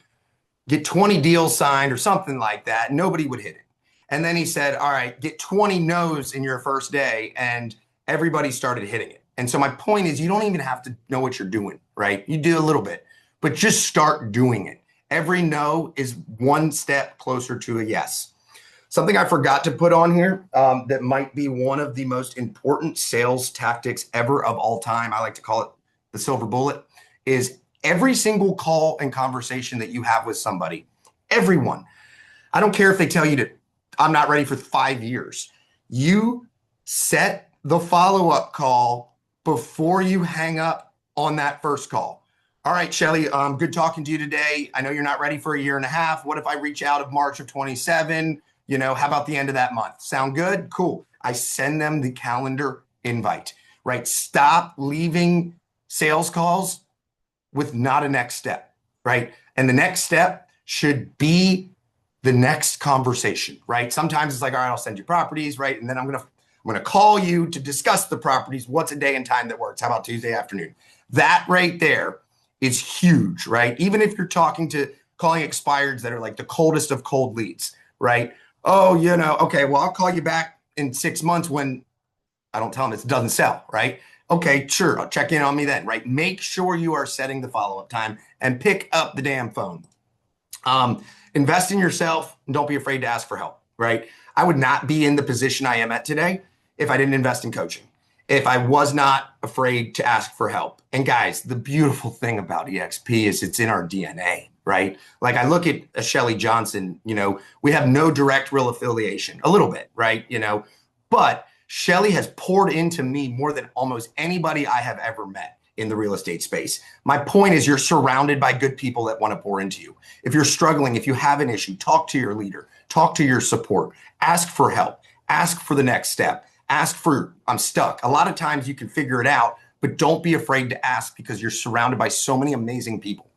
deals signed or something like that. Nobody would hit it. And then he said, all right, get 20 no's in your first day. And everybody started hitting it. And so my point is, you don't even have to know what you're doing, right? You do a little bit, but just start doing it. Every no is one step closer to a yes. Something I forgot to put on here that might be one of the most important sales tactics ever of all time, I like to call it the silver bullet, is every single call and conversation that you have with somebody, everyone, I don't care if they tell you to, I'm not ready for 5 years. You set the follow-up call before you hang up on that first call. All right, Shelly, good talking to you today. I know you're not ready for a year and a half. What if I reach out of March of 27? You know, how about the end of that month? Sound good? Cool. I send them the calendar invite, right? Stop leaving sales calls with not a next step, right? And the next step should be the next conversation, right? Sometimes it's like, all right, I'll send you properties, right? And then I'm gonna call you to discuss the properties. What's a day and time that works? How about Tuesday afternoon? That right there is huge, right? Even if you're calling expireds that are like the coldest of cold leads, right? Oh, you know, okay, well, I'll call you back in 6 months when I don't tell them it doesn't sell, right? Okay, sure, I'll check in on me then, right? Make sure you are setting the follow-up time and pick up the damn phone. Invest in yourself and don't be afraid to ask for help, right? I would not be in the position I am at today if I didn't invest in coaching, if I was not afraid to ask for help. And guys, the beautiful thing about EXP is it's in our DNA, right? Like I look at a Shelly Johnson, you know, we have no direct real affiliation, a little bit, right? You know, but Shelly has poured into me more than almost anybody I have ever met in the real estate space. My point is you're surrounded by good people that want to pour into you. If you're struggling, if you have an issue, talk to your leader, talk to your support, ask for help, ask for the next step, ask for, I'm stuck. A lot of times you can figure it out, but don't be afraid to ask because you're surrounded by so many amazing people.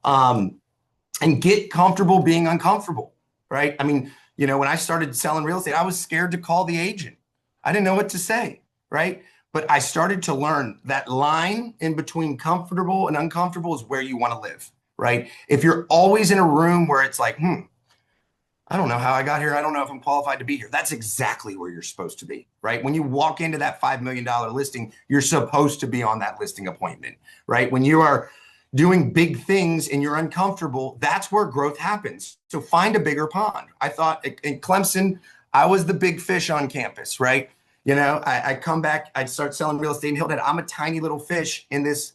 And get comfortable being uncomfortable, right? I mean, you know, when I started selling real estate, I was scared to call the agent. I didn't know what to say, right? But I started to learn that line in between comfortable and uncomfortable is where you want to live, right? If you're always in a room where it's like, I don't know how I got here. I don't know if I'm qualified to be here. That's exactly where you're supposed to be, right? When you walk into that $5 million listing, you're supposed to be on that listing appointment, right? When you are doing big things and you're uncomfortable, that's where growth happens. So find a bigger pond. I thought in Clemson, I was the big fish on campus, right? You know, I come back, I'd start selling real estate in Hilton. I'm a tiny little fish in this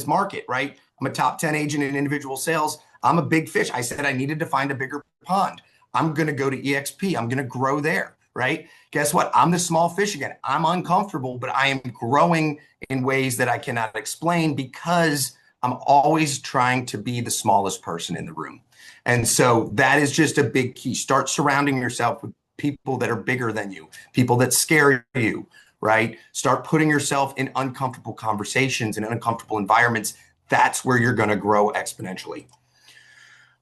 market, right? I'm a top 10 agent in individual sales. I'm a big fish. I said I needed to find a bigger pond. I'm going to go to EXP. I'm going to grow there, right? Guess what? I'm the small fish again. I'm uncomfortable, but I am growing in ways that I cannot explain because I'm always trying to be the smallest person in the room. And so that is just a big key. Start surrounding yourself with people that are bigger than you, people that scare you, right? Start putting yourself in uncomfortable conversations and uncomfortable environments. That's where you're going to grow exponentially.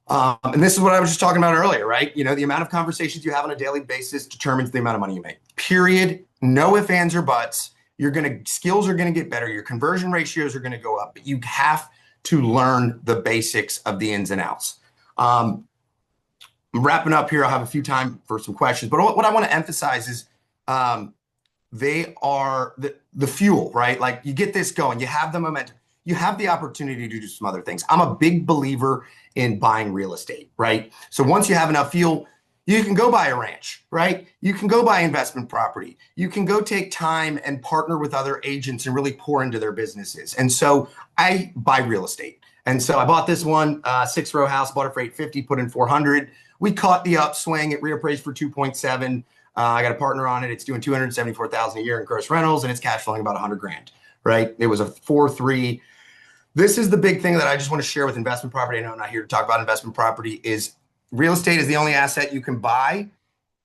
And this is what I was just talking about earlier, right? You know, the amount of conversations you have on a daily basis determines the amount of money you make. Period. No ifs, ands, or buts. Skills are going to get better. Your conversion ratios are going to go up, but you have to learn the basics of the ins and outs. I'm wrapping up here. I'll have a few time for some questions, but what I want to emphasize is they are the fuel, right? Like you get this going, you have the momentum, you have the opportunity to do some other things. I'm a big believer in buying real estate, right? So once you have enough fuel, you can go buy a ranch, right? You can go buy investment property. You can go take time and partner with other agents and really pour into their businesses. And so I buy real estate. And so I bought this one, 6-row house, bought it for $850, put in $400. We caught the upswing. It reappraised for 2.7. I got a partner on it. It's doing $274,000 a year in gross rentals, and it's cash flowing about $100,000, right? It was a 4.3. This is the big thing that I just want to share with investment property. I know I'm not here to talk about investment property. Is real estate is the only asset you can buy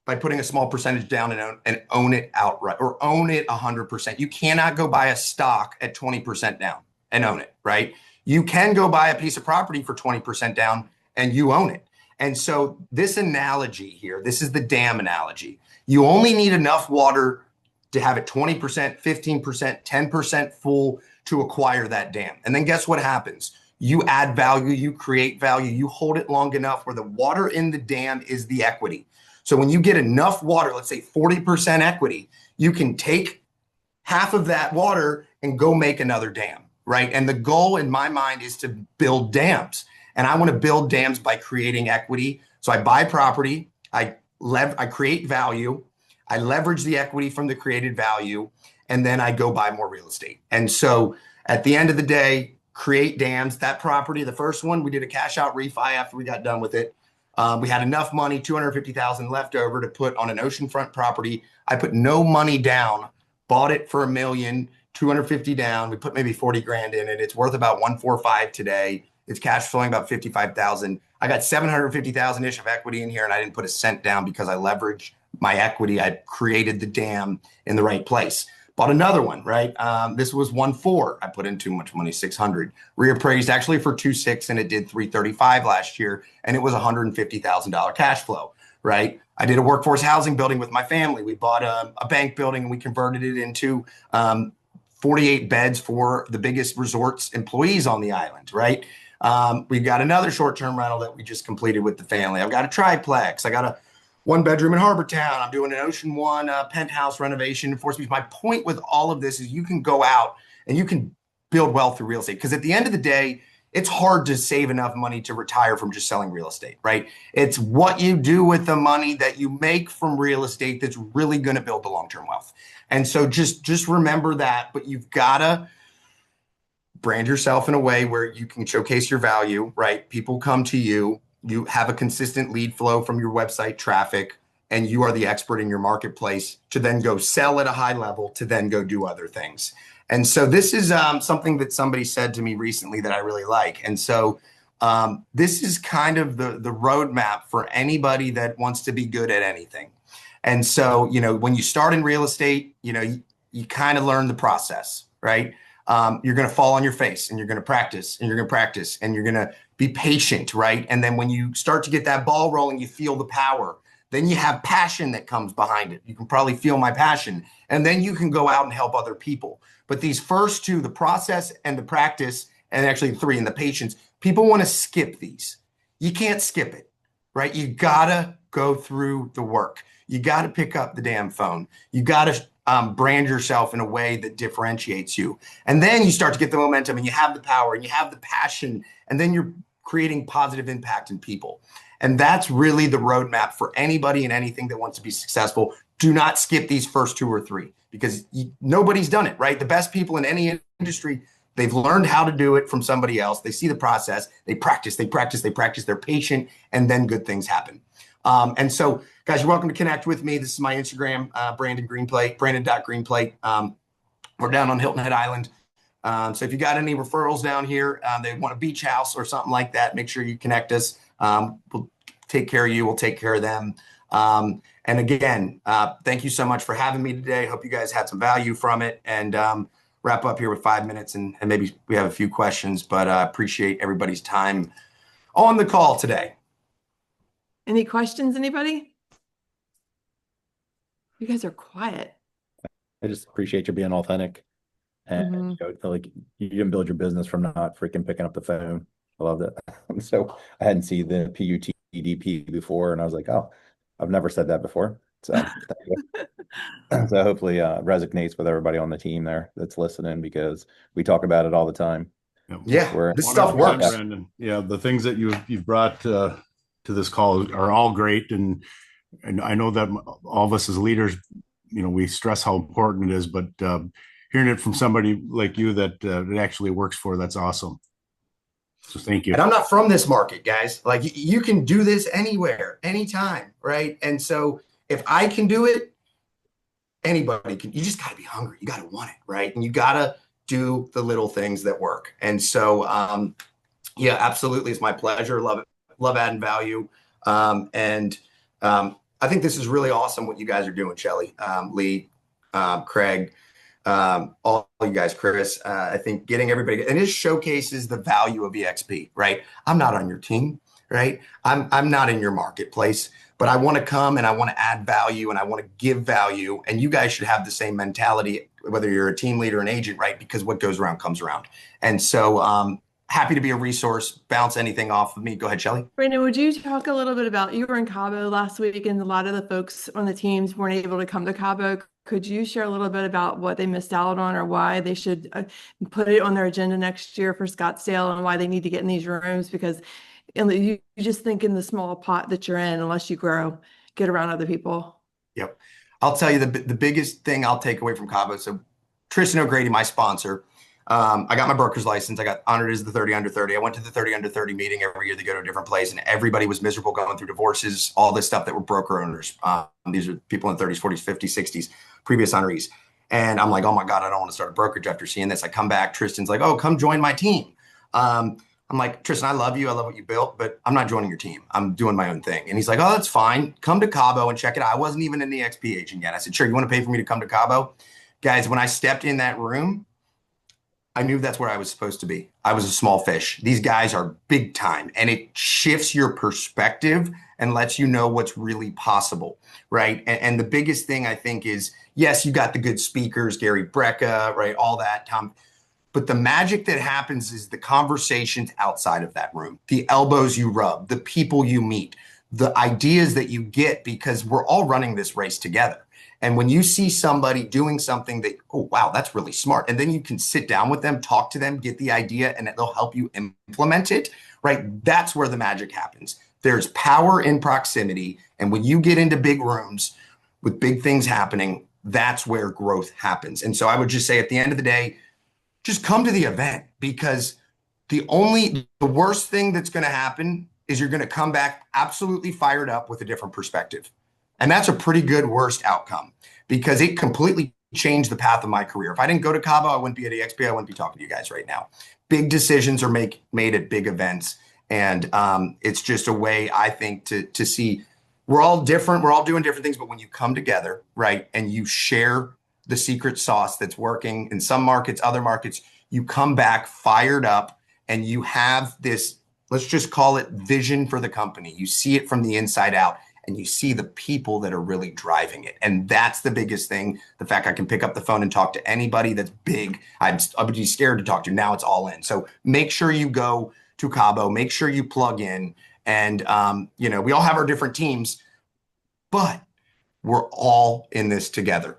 by putting a small percentage down and own it outright or own it 100%. You cannot go buy a stock at 20% down and own it, right? You can go buy a piece of property for 20% down and you own it. And so this analogy here, this is the dam analogy. You only need enough water to have it 20%, 15%, 10% full to acquire that dam. And then guess what happens? You add value, you create value, you hold it long enough where the water in the dam is the equity. So when you get enough water, let's say 40% equity, you can take half of that water and go make another dam, right? And the goal in my mind is to build dams. And I want to build dams by creating equity. So I buy property, I create value, I leverage the equity from the created value, and then I go buy more real estate. And so at the end of the day, create dams. That property, the first one, we did a cash out refi after we got done with it. We had enough money, 250,000 left over to put on an oceanfront property. I put no money down, bought it for $1 million, 250 down. We put maybe 40 grand in it. It's worth about 145 today. It's cash flowing about 55,000. I got 750,000 ish of equity in here, and I didn't put a cent down because I leveraged my equity. I created the dam in the right place. Bought another one, right? This was 1.4. I put in too much money, 600. Reappraised actually for 2.6, and it did 335 last year, and it was $150,000 cash flow, right? I did a workforce housing building with my family. We bought a bank building and we converted it into 48 beds for the biggest resorts employees on the island, right? We've got another short-term rental that we just completed with the family. I've got a triplex. I got a 1 bedroom in Harbor Town. I'm doing an Ocean One penthouse renovation in Forest Beach. My point with all of this is you can go out and you can build wealth through real estate, because at the end of the day, it's hard to save enough money to retire from just selling real estate, right? It's what you do with the money that you make from real estate that's really going to build the long-term wealth. And so just remember that, but you've got to brand yourself in a way where you can showcase your value, right? People come to you. You have a consistent lead flow from your website traffic, and you are the expert in your marketplace to then go sell at a high level, to then go do other things. And so this is something that somebody said to me recently that I really like. And so this is kind of the roadmap for anybody that wants to be good at anything. And so, when you start in real estate, you kind of learn the process, right? You're going to fall on your face, and you're going to practice, and you're going to practice, and you're going to be patient, right? And then when you start to get that ball rolling, you feel the power. Then you have passion that comes behind it. You can probably feel my passion. And then you can go out and help other people. But these first two, the process and the practice, and actually the three, and the patience, people want to skip these. You can't skip it, right? You got to go through the work. You got to pick up the damn phone. You got to brand yourself in a way that differentiates you. And then you start to get the momentum, and you have the power, and you have the passion, and then you're creating positive impact in people. And that's really the roadmap for anybody and anything that wants to be successful. Do not skip these first two or three, because nobody's done it, right? The best people in any industry, they've learned how to do it from somebody else. They see the process, they practice, they're patient, and then good things happen. And so, guys, you're welcome to connect with me. This is my Instagram, Brandon Greenplate, brandon.greenplate. We're down on Hilton Head Island. So if you got any referrals down here, they want a beach house or something like that, make sure you connect us. We'll take care of you. We'll take care of them. And again, thank you so much for having me today. Hope you guys had some value from it, and wrap up here with 5 minutes, and maybe we have a few questions, but appreciate everybody's time on the call today. Any questions, anybody? You guys are quiet. I just appreciate you being authentic. And like, you didn't build your business from not freaking picking up the phone. I love that. So I hadn't seen the PUTDP before, and I was like, oh, I've never said that before. So thank you. So hopefully resonates with everybody on the team there that's listening, because we talk about it all the time. Yeah, this stuff works. Brandon. Yeah, the things that you've brought to this call are all great, and I know that all of us as leaders, we stress how important it is, but hearing it from somebody like you that it actually works for, that's awesome. So thank you. And I'm not from this market, guys. Like, you can do this anywhere, anytime, right? And so if I can do it, anybody can. You just got to be hungry. You got to want it, right? And you got to do the little things that work. And so, yeah, absolutely. It's my pleasure. Love it. Love adding value. And I think this is really awesome what you guys are doing, Shelly, Lee, Craig, all you guys, Chris. I think getting everybody, and it showcases the value of EXP, right? I'm not on your team, right? I'm not in your marketplace, but I want to come and I want to add value and I want to give value. And you guys should have the same mentality, whether you're a team leader, an agent, right? Because what goes around comes around. And so happy to be a resource, bounce anything off of me. Go ahead, Shelly. Brandon, would you talk a little bit about, you were in Cabo last week, and a lot of the folks on the teams weren't able to come to Cabo. Could you share a little bit about what they missed out on, or why they should put it on their agenda next year for Scottsdale, and why they need to get in these rooms? Because you just think in the small pot that you're in, unless you grow, get around other people. Yep. I'll tell you the biggest thing I'll take away from Cabo. So Tristan O'Grady, my sponsor, I got my broker's license. I got honored as the 30 under 30. I went to the 30 under 30 meeting every year. They go to a different place, and everybody was miserable going through divorces, all this stuff that were broker owners. These are people in 30s, 40s, 50s, 60s, previous honorees. And I'm like, oh my God, I don't want to start a brokerage after seeing this. I come back. Tristan's like, oh, come join my team. I'm like, Tristan, I love you. I love what you built, but I'm not joining your team. I'm doing my own thing. And he's like, oh, that's fine. Come to Cabo and check it out. I wasn't even an EXP agent yet. I said, sure, you want to pay for me to come to Cabo? Guys, when I stepped in that room, I knew that's where I was supposed to be. I was a small fish. These guys are big time, and it shifts your perspective and lets you know what's really possible, right? And the biggest thing I think is, yes, you got the good speakers, Gary Brecka, right? All that, Tom. But the magic that happens is the conversations outside of that room, the elbows you rub, the people you meet, the ideas that you get, because we're all running this race together. And when you see somebody doing something that, oh, wow, that's really smart. And then you can sit down with them, talk to them, get the idea, and they'll help you implement it, right? That's where the magic happens. There's power in proximity. And when you get into big rooms with big things happening, that's where growth happens. And so I would just say at the end of the day, just come to the event, because the worst thing that's going to happen is you're going to come back absolutely fired up with a different perspective. And that's a pretty good worst outcome, because it completely changed the path of my career. If I didn't go to Cabo, I wouldn't be at EXP. I wouldn't be talking to you guys right now. Big decisions are made at big events. And it's just a way, I think, to see we're all different. We're all doing different things. But when you come together, right, and you share the secret sauce that's working in some markets, other markets, you come back fired up, and you have this, let's just call it vision for the company. You see it from the inside out, and you see the people that are really driving it. And that's the biggest thing. The fact I can pick up the phone and talk to anybody that's big, I would be scared to talk to. Now it's all in. So make sure you go to Cabo, make sure you plug in. And, we all have our different teams, but we're all in this together.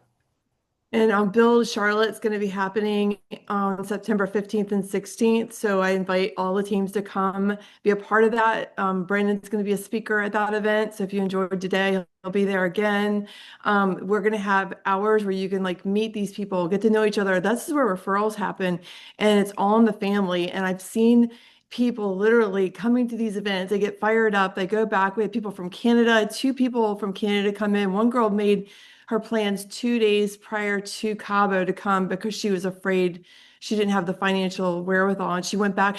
And Build Charlotte's going to be happening on September 15th and 16th. So I invite all the teams to come be a part of that. Brandon's going to be a speaker at that event. So if you enjoyed today, he'll be there again. We're going to have hours where you can meet these people, get to know each other. This is where referrals happen, and it's all in the family. And I've seen people literally coming to these events. They get fired up. They go back. We had people from Canada, 2 people from Canada come in. One girl made her plans 2 days prior to Cabo to come because she was afraid she didn't have the financial wherewithal. And she went back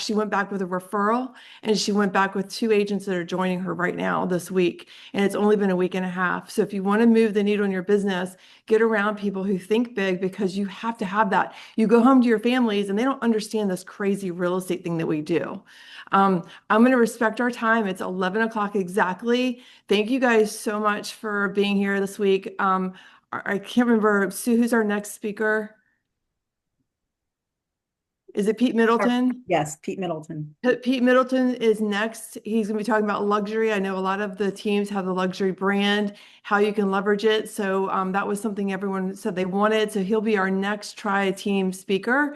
with a referral, and she went back with 2 agents that are joining her right now this week. And it's only been a week and a half. So if you want to move the needle in your business, get around people who think big, because you have to have that. You go home to your families and they don't understand this crazy real estate thing that we do. I'm going to respect our time. It's 11 o'clock exactly. Thank you guys so much for being here this week. I can't remember, Sue, who's our next speaker? Is it Pete Middleton? Yes, Pete Middleton. Pete Middleton is next. He's going to be talking about luxury. I know a lot of the teams have the luxury brand, how you can leverage it. So that was something everyone said they wanted. So he'll be our next tri-team speaker.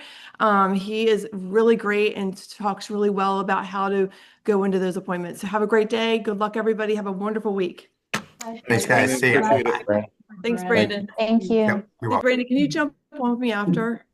He is really great and talks really well about how to go into those appointments. So have a great day. Good luck, everybody. Have a wonderful week. Thanks, guys. See you. Appreciate it. Thanks, Brandon. Thank you. Yep, you're Hey, welcome. Brandon, can you jump on with me after?